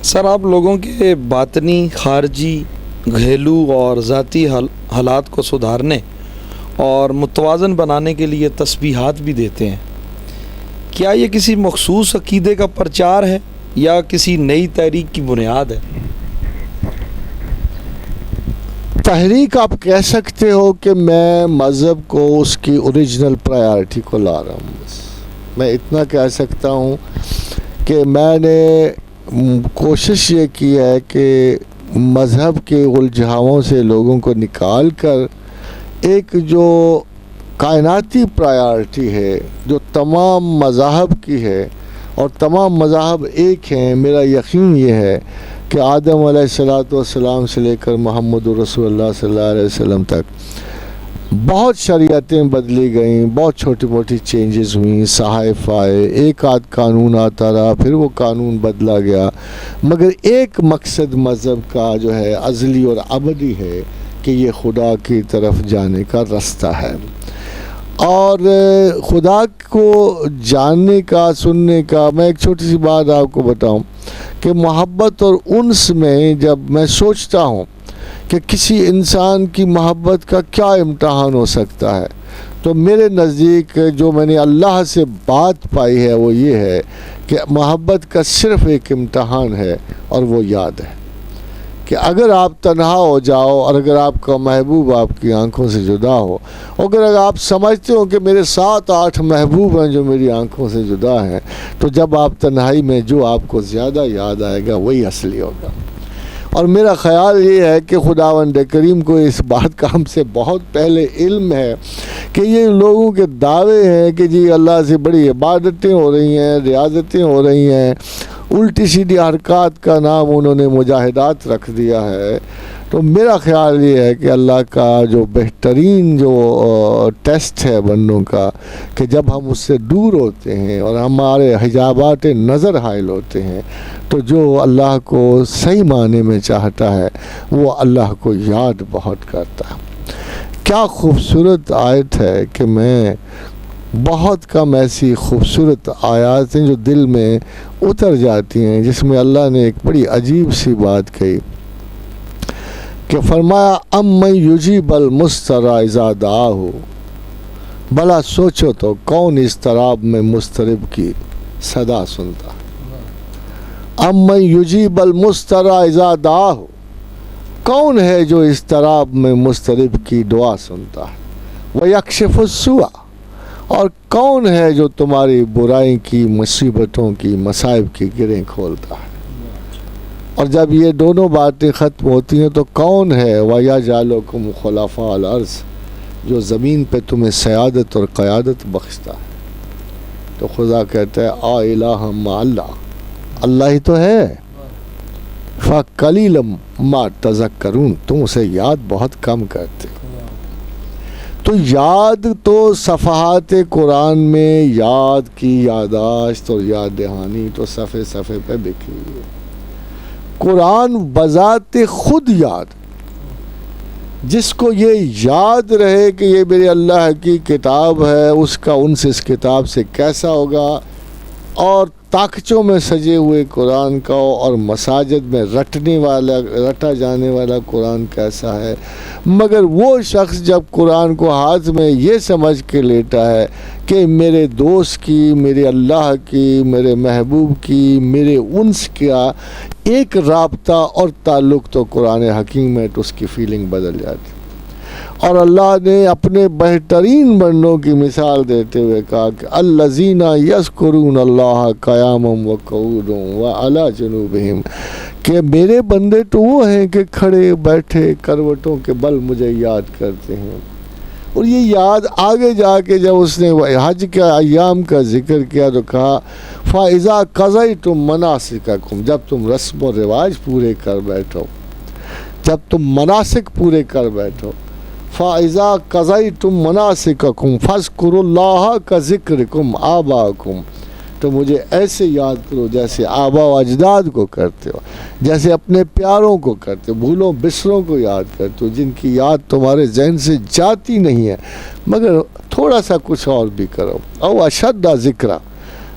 سر، آپ لوگوں کے باطنی، خارجی، گھریلو اور ذاتی حالات کو سدھارنے اور متوازن بنانے کے لیے تسبیحات بھی دیتے ہیں۔ کیا یہ کسی مخصوص عقیدے کا پرچار ہے یا کسی نئی تحریک کی بنیاد ہے؟ تحریک آپ کہہ سکتے ہو کہ میں مذہب کو اس کی اوریجنل پرائیورٹی کو لا رہا ہوں۔ بس میں اتنا کہہ سکتا ہوں کہ میں نے کوشش یہ کی ہے کہ مذہب کے الجھاؤں سے لوگوں کو نکال کر ایک جو کائناتی پرائیورٹی ہے جو تمام مذاہب کی ہے، اور تمام مذاہب ایک ہیں، میرا یقین یہ ہے کہ آدم علیہ السلام سے لے کر محمد رسول اللہ صلی اللہ علیہ وسلم تک بہت شریعتیں بدلی گئیں، بہت چھوٹی موٹی چینجز ہوئیں، صحائف آئے، ایک آدھ قانون آتا رہا، پھر وہ قانون بدلا گیا، مگر ایک مقصد مذہب کا جو ہے ازلی اور ابدی ہے کہ یہ خدا کی طرف جانے کا رستہ ہے۔ اور خدا کو جاننے کا، سننے کا، میں ایک چھوٹی سی بات آپ کو بتاؤں کہ محبت اور انس میں جب میں سوچتا ہوں کہ کسی انسان کی محبت کا کیا امتحان ہو سکتا ہے، تو میرے نزدیک جو میں نے اللہ سے بات پائی ہے وہ یہ ہے کہ محبت کا صرف ایک امتحان ہے، اور وہ یاد ہے کہ اگر آپ تنہا ہو جاؤ اور اگر آپ کا محبوب آپ کی آنکھوں سے جدا ہو، اگر آپ سمجھتے ہو کہ میرے 7-8 محبوب ہیں جو میری آنکھوں سے جدا ہیں، تو جب آپ تنہائی میں جو آپ کو زیادہ یاد آئے گا وہی اصلی ہوگا۔ اور میرا خیال یہ ہے کہ خداوند کریم کو اس بات کا ہم سے بہت پہلے علم ہے کہ یہ لوگوں کے دعوے ہیں کہ جی اللہ سے بڑی عبادتیں ہو رہی ہیں، ریاضتیں ہو رہی ہیں، الٹی سیدھی حرکات کا نام انہوں نے مجاہدات رکھ دیا ہے۔ تو میرا خیال یہ ہے کہ اللہ کا جو بہترین جو ٹیسٹ ہے بندوں کا، کہ جب ہم اس سے دور ہوتے ہیں اور ہمارے حجابات نظر حائل ہوتے ہیں، تو جو اللہ کو صحیح معنی میں چاہتا ہے وہ اللہ کو یاد بہت کرتا ہے۔ کیا خوبصورت آیت ہے کہ میں بہت کم ایسی خوبصورت آیات ہیں جو دل میں اتر جاتی ہیں، جس میں اللہ نے ایک بڑی عجیب سی بات کہی کہ فرمایا امن یجیب المضطر اذا دعاہ، بھلا سوچو تو کون اضطراب میں مضطرب کی صدا سنتا؟ امن یجیب المضطر اذا دعاہ، کون ہے جو اضطراب میں مضطرب کی دعا سنتا ہے؟ ویکشف السوء، اور کون ہے جو تمہاری برائی کی، مصیبتوں کی، مصائب کی گرہیں کھولتا ہے؟ اور جب یہ دونوں باتیں ختم ہوتی ہیں تو کون ہے وَيَجْعَلُكُمْ خُلَفَاءَ الْأَرْضِ، جو زمین پہ تمہیں سیادت اور قیادت بخشتا ہے؟ تو خدا کہتا ہے آ الہ مع اللہ، اللہ ہی تو ہے، فَقَلِيلًا مَا تَذَكَّرُونَ، تم اسے یاد بہت کم کرتے۔ تو یاد تو صفحات قرآن میں یاد کی یاداشت اور یاد دہانی تو صفحے صفحے پہ بکھی ہوئی ہے۔ قرآن بذات خود یاد، جس کو یہ یاد رہے کہ یہ میرے اللہ کی کتاب ہے، اس کا انس اس کتاب سے کیسا ہوگا، اور تاکچوں میں سجے ہوئے قرآن کا اور مساجد میں رٹا جانے والا قرآن کیسا ہے۔ مگر وہ شخص جب قرآن کو ہاتھ میں یہ سمجھ کے لیتا ہے کہ میرے دوست کی، میرے اللہ کی، میرے محبوب کی، میرے انس کا ایک رابطہ اور تعلق تو قرآن حکیم ہے، تو اس کی فیلنگ بدل جاتی۔ اور اللہ نے اپنے بہترین بندوں کی مثال دیتے ہوئے کہا کہ الذین یذکرون اللہ قیاما وقعودا وعلی جنوبہم، کہ میرے بندے تو وہ ہیں کہ کھڑے بیٹھے کروٹوں کے بل مجھے یاد کرتے ہیں۔ اور یہ یاد آگے جا کے جب اس نے حج کے ایام کا ذکر کیا تو کہا فَإِذَا قَضَيْتُم مَنَاسِكَكُمْ، جب تم رسم و رواج پورے کر بیٹھو، جب تم مناسک پورے کر بیٹھو، فَإِذَا قَضَيْتُم مَنَاسِكَكُمْ فَاذْكُرُوا اللَّهَ كَذِكْرِكُمْ آبَاءَكُمْ، تو مجھے ایسے یاد کرو جیسے آبا و اجداد کو کرتے ہو، جیسے اپنے پیاروں کو کرتے ہو، بھولوں بسروں کو یاد کرتے ہو، جن کی یاد تمہارے ذہن سے جاتی نہیں ہے، مگر تھوڑا سا کچھ اور بھی کرو، او اشد ذکرہ،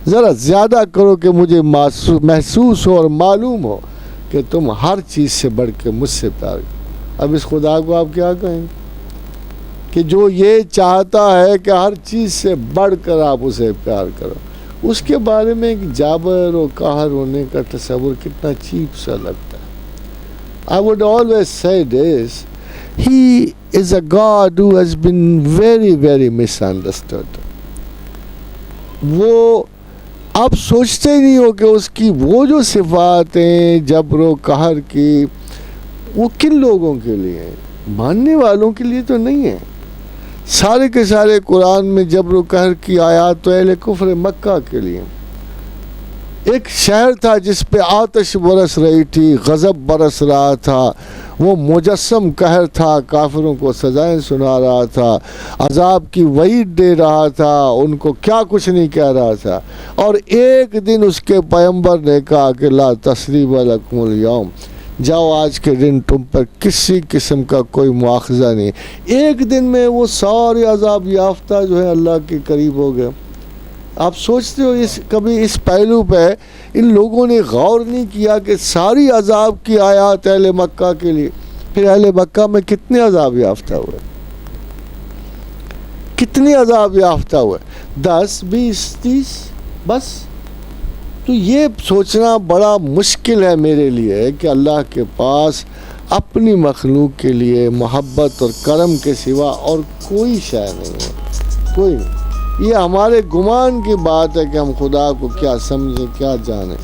ذرا زیادہ کرو کہ مجھے محسوس ہو اور معلوم ہو کہ تم ہر چیز سے بڑھ کے مجھ سے پیار کرو. اب اس خدا کو آپ کیا کہیں کہ جو یہ چاہتا ہے کہ ہر چیز سے بڑھ کر آپ اسے پیار کرو, اس کے بارے میں ایک جابر و قہر ہونے کا تصور کتنا چیپ سا لگتا ہے. I would always say this, he is a God who has been very, very misunderstood. وہ آپ سوچتے ہی نہیں ہو کہ اس کی وہ جو صفات ہیں جبر و قہر کی, وہ کن لوگوں کے لیے ہیں؟ ماننے والوں کے لیے تو نہیں ہے. سارے کے سارے قرآن میں جبر و قہر کی آیات تو اہل کفر مکہ کے لیے. ایک شہر تھا جس پہ آتش برس رہی تھی, غضب برس رہا تھا, وہ مجسم قہر تھا, کافروں کو سزائیں سنا رہا تھا, عذاب کی وعید دے رہا تھا, ان کو کیا کچھ نہیں کہہ رہا تھا. اور ایک دن اس کے پیغمبر نے کہا کہ لا تثریب لکم اليوم, جاؤ آج کے دن تم پر کسی قسم کا کوئی مواخذہ نہیں. ایک دن میں وہ سارے عذاب یافتہ جو ہے اللہ کے قریب ہو گئے. آپ سوچتے ہو کبھی اس پہلو پہ ان لوگوں نے غور نہیں کیا کہ ساری عذاب کی آیات اہل مکہ کے لیے, پھر اہل مکہ میں کتنے عذاب یافتہ ہوئے, کتنے عذاب یافتہ ہوئے, 10, 20, 30 بس. تو یہ سوچنا بڑا مشکل ہے میرے لیے کہ اللہ کے پاس اپنی مخلوق کے لیے محبت اور کرم کے سوا اور کوئی شے نہیں ہے, کوئی نہیں. یہ ہمارے گمان کی بات ہے کہ ہم خدا کو کیا سمجھیں, کیا جانیں.